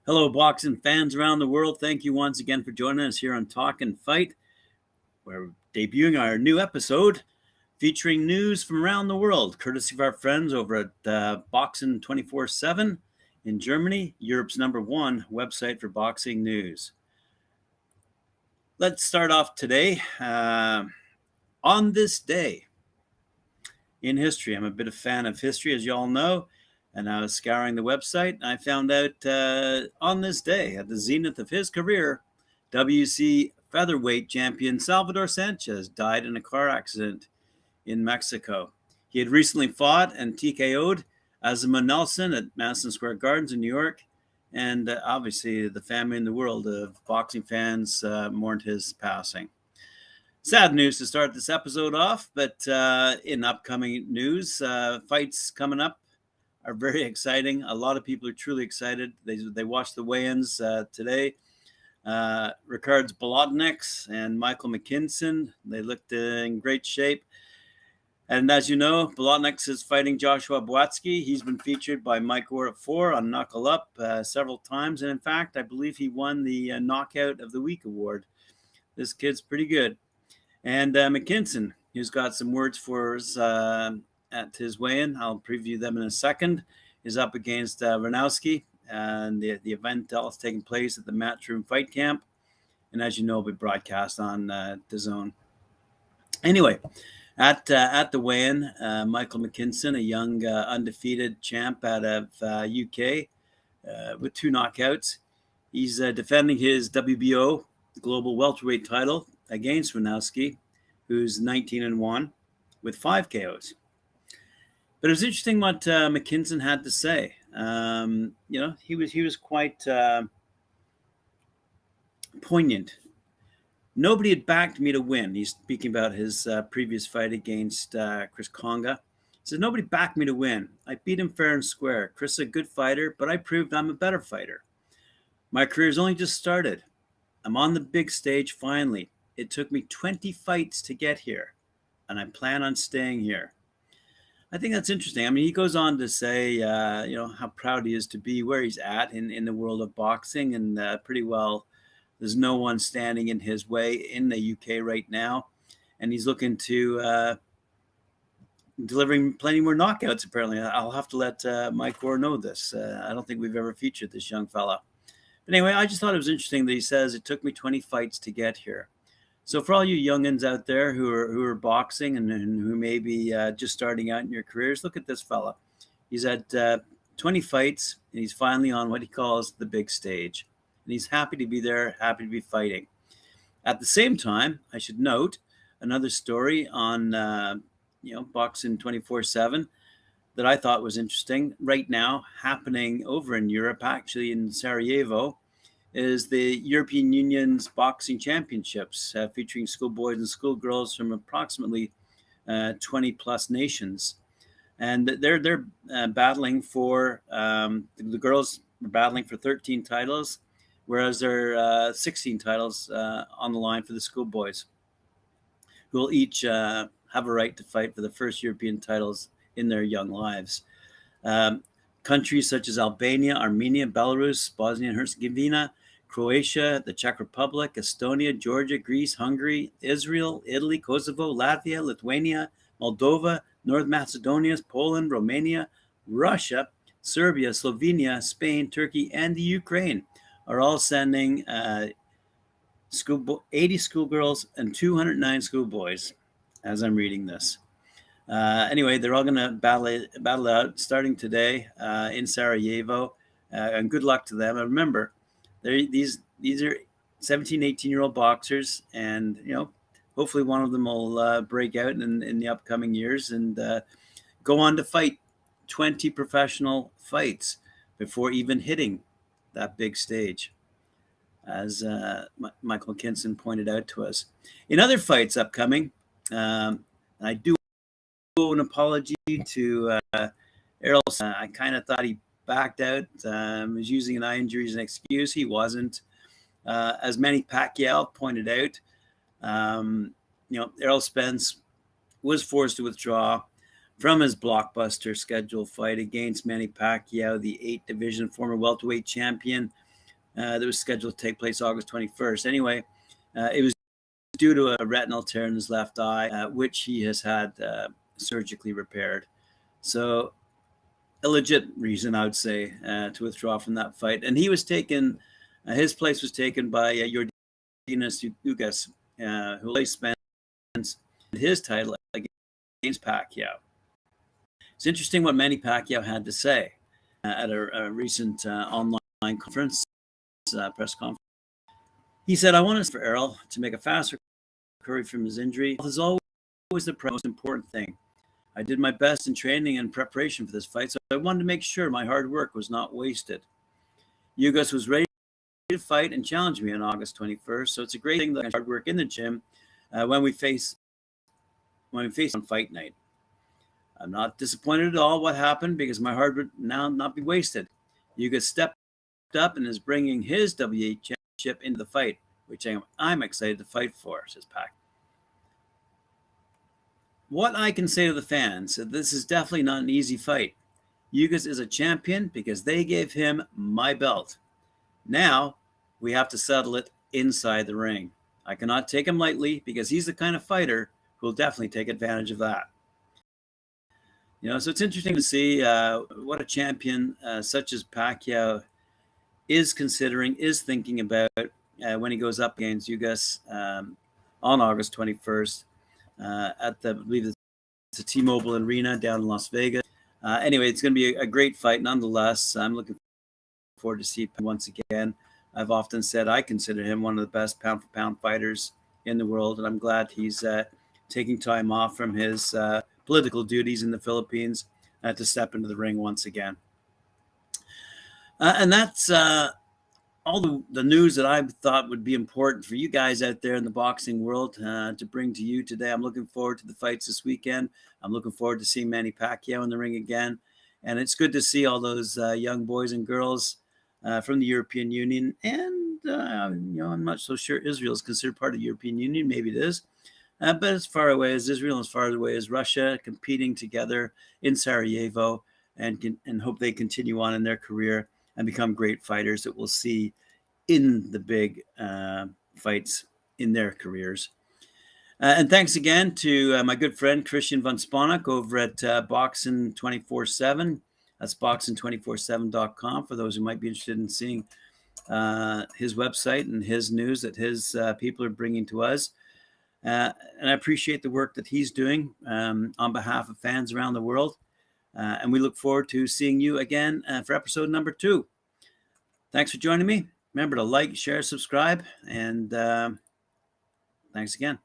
Hello, boxing fans around the world. Thank you once again for joining us here on Talkin Fight. We're debuting our new episode featuring news from around the world, courtesy of our friends over at Boxing 24/7 in Germany, Europe's #1 website for boxing news. Let's start off today. On this day in history, I'm a bit of a fan of history, as you all know. And I was scouring the website, and I found out on this day, at the zenith of his career, WC featherweight champion Salvador Sanchez died in a car accident in Mexico. He had recently fought and TKO'd Azuma Nelson at Madison Square Gardens in New York, and obviously the family in the world of boxing fans mourned his passing. Sad news to start this episode off, but in upcoming news, fights coming up are very exciting. A lot of people are truly excited. They watched the weigh-ins today. Ricards Bolotniks and Michael McKinson, they looked in great shape. And as you know, Bolotniks is fighting Joshua Buatski. He's been featured by Mike Orr at 4 on Knuckle Up several times. And in fact, I believe he won the Knockout of the Week award. This kid's pretty good. And McKinson, who's got some words for us at his weigh-in, I'll preview them in a second, is up against Ranowski, and the event is taking place at the Matchroom Fight Camp, and as you know, we broadcast on DAZN. Anyway, at the weigh-in, Michael McKinson, a young undefeated champ out of UK with 2 knockouts, he's defending his WBO global welterweight title against Ranowski, who's 19-1 with 5 KOs. But it was interesting what McKinson had to say. He was quite poignant. Nobody had backed me to win. He's speaking about his previous fight against Chris Konga. He says, nobody backed me to win. I beat him fair and square. Chris is a good fighter, but I proved I'm a better fighter. My career's only just started. I'm on the big stage finally. It took me 20 fights to get here, and I plan on staying here. I think that's interesting. I mean, he goes on to say, how proud he is to be where he's at in the world of boxing, and pretty well, there's no one standing in his way in the UK right now, and he's looking to delivering plenty more knockouts. Apparently, I'll have to let Mike Orr know this. I don't think we've ever featured this young fella. But anyway, I just thought it was interesting that he says it took me 20 fights to get here. So for all you youngins out there who are boxing and who may be just starting out in your careers, look at this fella. He's had 20 fights, and he's finally on what he calls the big stage. And he's happy to be there, happy to be fighting. At the same time, I should note another story on Boxing 24/7 that I thought was interesting right now, happening over in Europe, actually in Sarajevo, is the European Union's boxing championships, featuring schoolboys and schoolgirls from approximately 20 plus nations. And they're battling for, the girls are battling for 13 titles, whereas there are 16 titles on the line for the schoolboys, who will each have a right to fight for the first European titles in their young lives. Countries such as Albania, Armenia, Belarus, Bosnia and Herzegovina, Croatia, the Czech Republic, Estonia, Georgia, Greece, Hungary, Israel, Italy, Kosovo, Latvia, Lithuania, Moldova, North Macedonia, Poland, Romania, Russia, Serbia, Slovenia, Spain, Turkey, and the Ukraine are all sending 80 schoolgirls and 209 schoolboys, as I'm reading this. Anyway, they're all going to battle out starting today in Sarajevo, and good luck to them. And remember, these are 17, 18-year-old boxers, and hopefully one of them will break out in the upcoming years and go on to fight 20 professional fights before even hitting that big stage, as Michael McKinson pointed out to us. In other fights upcoming, I do owe an apology to Errol. I kind of thought he backed out, was using an eye injury as an excuse. He wasn't. As Manny Pacquiao pointed out, Errol Spence was forced to withdraw from his blockbuster scheduled fight against Manny Pacquiao, the 8 division former welterweight champion, that was scheduled to take place August 21st. Anyway, it was due to a retinal tear in his left eye, which he has had surgically repaired. So, a legit reason, I would say, to withdraw from that fight. And he was taken, his place was taken by Yordenis Ugas, who spent his title against Pacquiao. It's interesting what Manny Pacquiao had to say at a recent online conference, press conference. He said, "I wanted for Errol to make a fast recovery from his injury. Health is always the most important thing. I did my best in training and preparation for this fight, so I wanted to make sure my hard work was not wasted. Ugas was ready to fight and challenge me on August 21st, so it's a great thing that I hard work in the gym when we face on fight night. I'm not disappointed at all what happened because my hard work now not be wasted. Ugas stepped up and is bringing his WA championship into the fight, which I'm excited to fight for," says Pac. "What I can say to the fans, this is definitely not an easy fight. Ugas is a champion because they gave him my belt. Now we have to settle it inside the ring. I cannot take him lightly because he's the kind of fighter who will definitely take advantage of that." So it's interesting to see what a champion such as Pacquiao is considering, is thinking about when he goes up against Ugas on August 21st at I believe it's the T-Mobile Arena down in Las Vegas. Anyway, it's going to be a great fight nonetheless. I'm looking forward to see him once again. I've often said I consider him one of the best pound-for-pound fighters in the world, and I'm glad he's taking time off from his political duties in the Philippines to step into the ring once again. And that's all the news that I thought would be important for you guys out there in the boxing world to bring to you today. I'm looking forward to the fights this weekend. I'm looking forward to seeing Manny Pacquiao in the ring again. And it's good to see all those young boys and girls from the European Union. And, I'm not so sure Israel is considered part of the European Union. Maybe it is. But as far away as Israel, as far away as Russia, competing together in Sarajevo, and hope they continue on in their career and become great fighters that we'll see in the big fights in their careers. And thanks again to my good friend Christian von Sponock over at Boxing 24/7. That's boxing247.com for those who might be interested in seeing his website and his news that his people are bringing to us. And I appreciate the work that he's doing on behalf of fans around the world. And we look forward to seeing you again for episode number 2. Thanks for joining me. Remember to like, share, subscribe, and thanks again.